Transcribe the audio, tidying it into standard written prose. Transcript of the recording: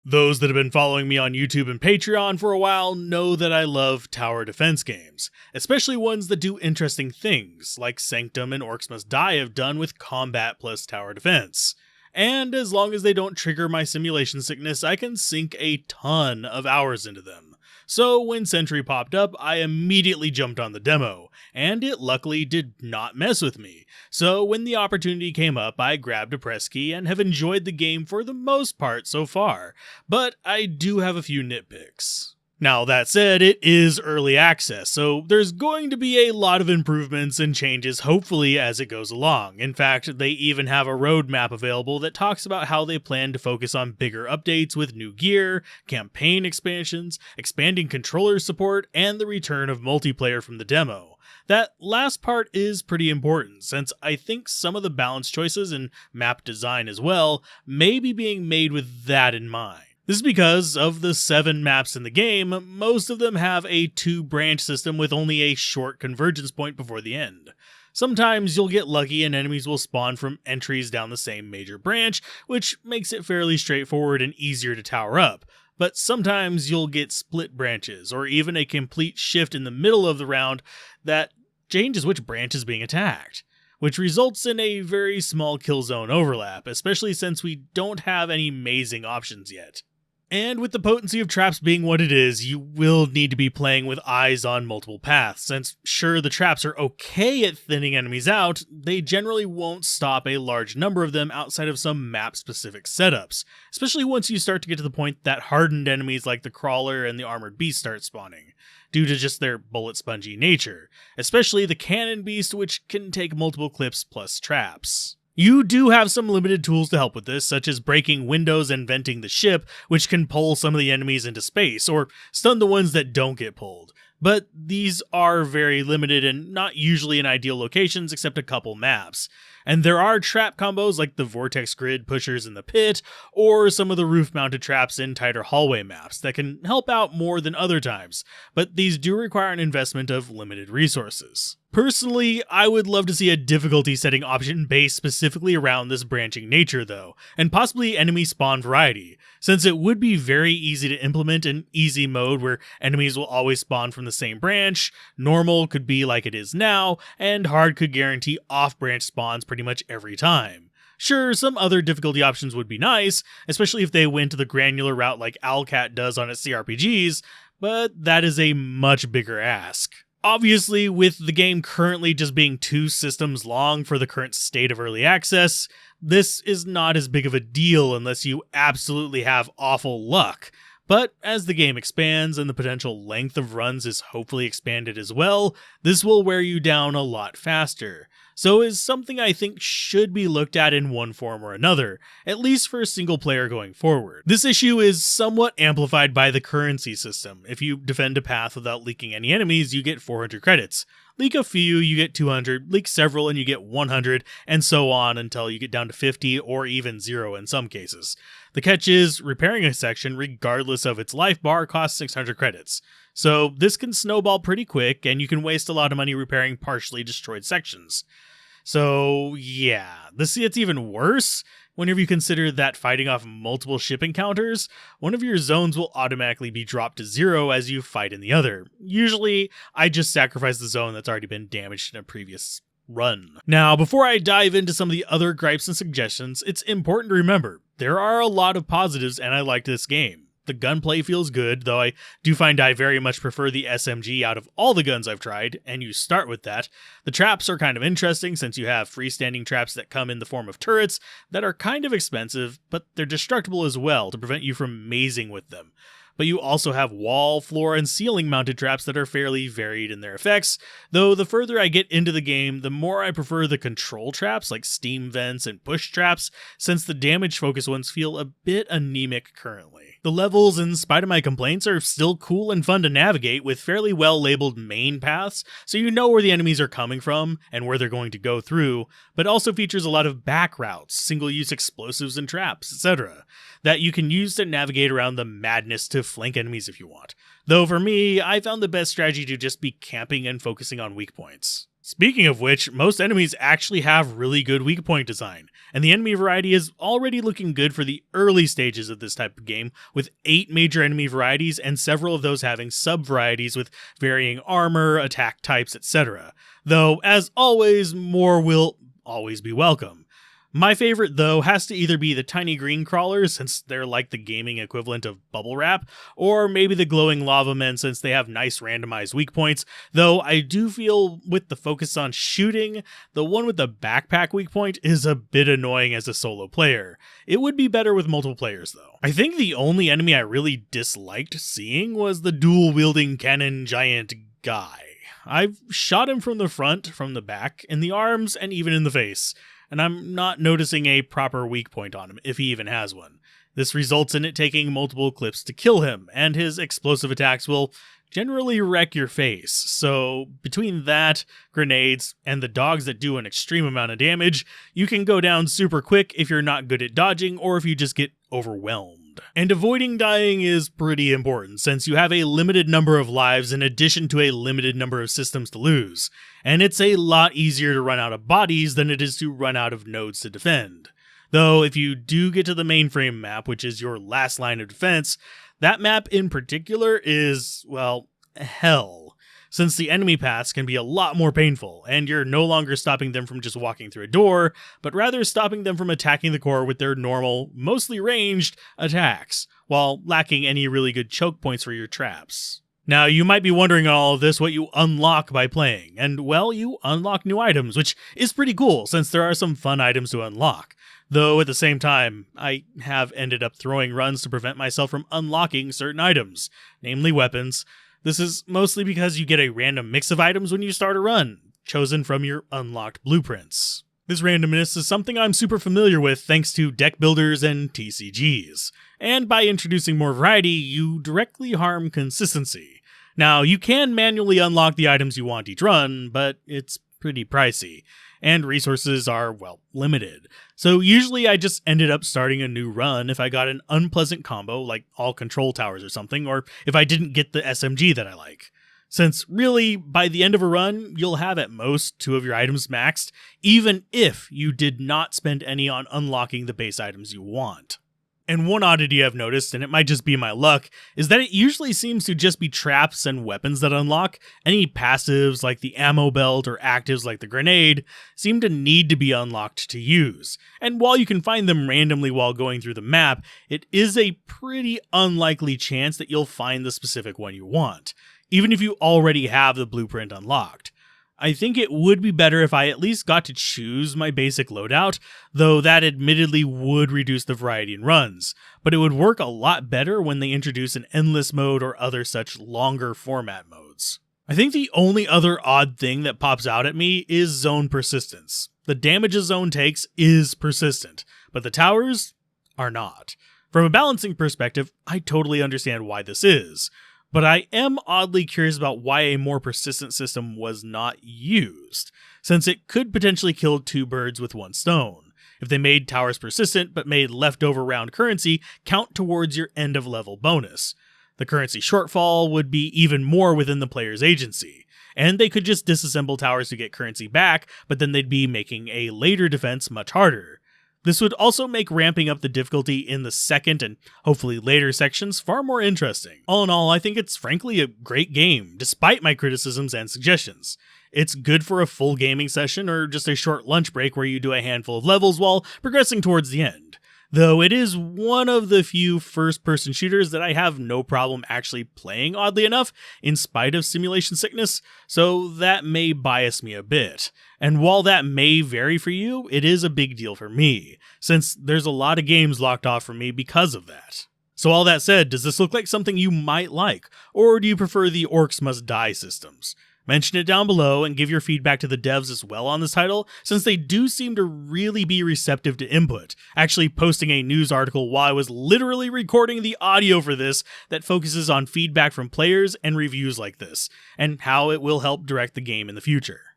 Those that have been following me on YouTube and Patreon for a while know that I love tower defense games, especially ones that do interesting things, like Sanctum and Orcs Must Die have done with combat plus tower defense. And as long as they don't trigger my simulation sickness, I can sink a ton of hours into them. So when Sentry popped up, I immediately jumped on the demo, and it luckily did not mess with me. So when the opportunity came up, I grabbed a press key and have enjoyed the game for the most part so far, but I do have a few nitpicks. Now that said, it is early access, so there's going to be a lot of improvements and changes hopefully as it goes along. In fact, they even have a roadmap available that talks about how they plan to focus on bigger updates with new gear, campaign expansions, expanding controller support, and the return of multiplayer from the demo. That last part is pretty important, since I think some of the balance choices and map design as well may be being made with that in mind. This is because of the 7 maps in the game, most of them have a 2-branch system with only a short convergence point before the end. Sometimes you'll get lucky and enemies will spawn from entries down the same major branch, which makes it fairly straightforward and easier to tower up. But sometimes you'll get split branches, or even a complete shift in the middle of the round that changes which branch is being attacked, which results in a very small kill zone overlap, especially since we don't have any amazing options yet. And with the potency of traps being what it is, you will need to be playing with eyes on multiple paths, since sure the traps are okay at thinning enemies out, they generally won't stop a large number of them outside of some map-specific setups, especially once you start to get to the point that hardened enemies like the Crawler and the Armored Beast start spawning, due to just their bullet-spongy nature, especially the Cannon Beast, which can take multiple clips plus traps. You do have some limited tools to help with this, such as breaking windows and venting the ship, which can pull some of the enemies into space, or stun the ones that don't get pulled. But these are very limited and not usually in ideal locations except a couple maps. And there are trap combos like the Vortex Grid pushers in the pit, or some of the roof-mounted traps in tighter hallway maps that can help out more than other times, but these do require an investment of limited resources. Personally, I would love to see a difficulty setting option based specifically around this branching nature though, and possibly enemy spawn variety, since it would be very easy to implement an easy mode where enemies will always spawn from the same branch, normal could be like it is now, and hard could guarantee off-branch spawns pretty much every time. Sure, some other difficulty options would be nice, especially if they went to the granular route like Owlcat does on its CRPGs, but that is a much bigger ask. Obviously, with the game currently just being 2 systems long for the current state of early access, this is not as big of a deal unless you absolutely have awful luck. But as the game expands and the potential length of runs is hopefully expanded as well, this will wear you down a lot faster. So is something I think should be looked at in one form or another, at least for a single player going forward. This issue is somewhat amplified by the currency system. If you defend a path without leaking any enemies, you get 400 credits. Leak a few, you get 200, leak several and you get 100, and so on until you get down to 50 or even 0 in some cases. The catch is, repairing a section, regardless of its life bar, costs 600 credits. So this can snowball pretty quick, and you can waste a lot of money repairing partially destroyed sections. So yeah, this gets even worse whenever you consider that fighting off multiple ship encounters, one of your zones will automatically be dropped to 0 as you fight in the other. Usually, I just sacrifice the zone that's already been damaged in a previous run. Now, before I dive into some of the other gripes and suggestions, it's important to remember, there are a lot of positives and I like this game. The gunplay feels good, though I do find I very much prefer the SMG out of all the guns I've tried, and you start with that. The traps are kind of interesting since you have freestanding traps that come in the form of turrets that are kind of expensive, but they're destructible as well to prevent you from mazing with them. But you also have wall, floor, and ceiling mounted traps that are fairly varied in their effects, though the further I get into the game, the more I prefer the control traps like steam vents and push traps, since the damage focus ones feel a bit anemic currently. The levels, in spite of my complaints, are still cool and fun to navigate with fairly well labeled main paths, so you know where the enemies are coming from and where they're going to go through, but also features a lot of back routes, single-use explosives and traps, etc., that you can use to navigate around the madness to flank enemies if you want. Though for me, I found the best strategy to just be camping and focusing on weak points. Speaking of which, most enemies actually have really good weak point design, and the enemy variety is already looking good for the early stages of this type of game, with 8 major enemy varieties and several of those having sub-varieties with varying armor, attack types, etc. Though, as always, more will always be welcome. My favorite, though, has to either be the tiny green crawlers, since they're like the gaming equivalent of bubble wrap, or maybe the glowing lava men, since they have nice randomized weak points, though I do feel with the focus on shooting, the one with the backpack weak point is a bit annoying as a solo player. It would be better with multiple players, though. I think the only enemy I really disliked seeing was the dual-wielding cannon giant guy. I've shot him from the front, from the back, in the arms, and even in the face, and I'm not noticing a proper weak point on him, if he even has one. This results in it taking multiple clips to kill him, and his explosive attacks will generally wreck your face. So between that, grenades, and the dogs that do an extreme amount of damage, you can go down super quick if you're not good at dodging or if you just get overwhelmed. And avoiding dying is pretty important, since you have a limited number of lives in addition to a limited number of systems to lose, and it's a lot easier to run out of bodies than it is to run out of nodes to defend. Though if you do get to the mainframe map, which is your last line of defense, that map in particular is, well, hell, since the enemy paths can be a lot more painful, and you're no longer stopping them from just walking through a door, but rather stopping them from attacking the core with their normal, mostly ranged, attacks, while lacking any really good choke points for your traps. Now, you might be wondering on all of this what you unlock by playing, and well, you unlock new items, which is pretty cool, since there are some fun items to unlock. Though at the same time, I have ended up throwing runs to prevent myself from unlocking certain items, namely weapons. This is mostly because you get a random mix of items when you start a run, chosen from your unlocked blueprints. This randomness is something I'm super familiar with thanks to deck builders and TCGs, and by introducing more variety, you directly harm consistency. Now, you can manually unlock the items you want each run, but it's pretty pricey, and resources are, well, limited. So usually I just ended up starting a new run if I got an unpleasant combo, like all control towers or something, or if I didn't get the SMG that I like. Since really, by the end of a run, you'll have at most 2 of your items maxed, even if you did not spend any on unlocking the base items you want. And one oddity I've noticed, and it might just be my luck, is that it usually seems to just be traps and weapons that unlock. Any passives like the ammo belt or actives like the grenade seem to need to be unlocked to use. And while you can find them randomly while going through the map, it is a pretty unlikely chance that you'll find the specific one you want, even if you already have the blueprint unlocked. I think it would be better if I at least got to choose my basic loadout, though that admittedly would reduce the variety in runs, but it would work a lot better when they introduce an endless mode or other such longer format modes. I think the only other odd thing that pops out at me is zone persistence. The damage a zone takes is persistent, but the towers are not. From a balancing perspective, I totally understand why this is. But I am oddly curious about why a more persistent system was not used, since it could potentially kill 2 birds with 1 stone, if they made towers persistent but made leftover round currency count towards your end of level bonus. The currency shortfall would be even more within the player's agency, and they could just disassemble towers to get currency back, but then they'd be making a later defense much harder. This would also make ramping up the difficulty in the second and hopefully later sections far more interesting. All in all, I think it's frankly a great game, despite my criticisms and suggestions. It's good for a full gaming session or just a short lunch break where you do a handful of levels while progressing towards the end. Though it is one of the few first-person shooters that I have no problem actually playing, oddly enough, in spite of simulation sickness, so that may bias me a bit. And while that may vary for you, it is a big deal for me, since there's a lot of games locked off for me because of that. So all that said, does this look like something you might like, or do you prefer the Orcs Must Die systems? Mention it down below and give your feedback to the devs as well on this title, since they do seem to really be receptive to input, actually posting a news article while I was literally recording the audio for this that focuses on feedback from players and reviews like this, and how it will help direct the game in the future.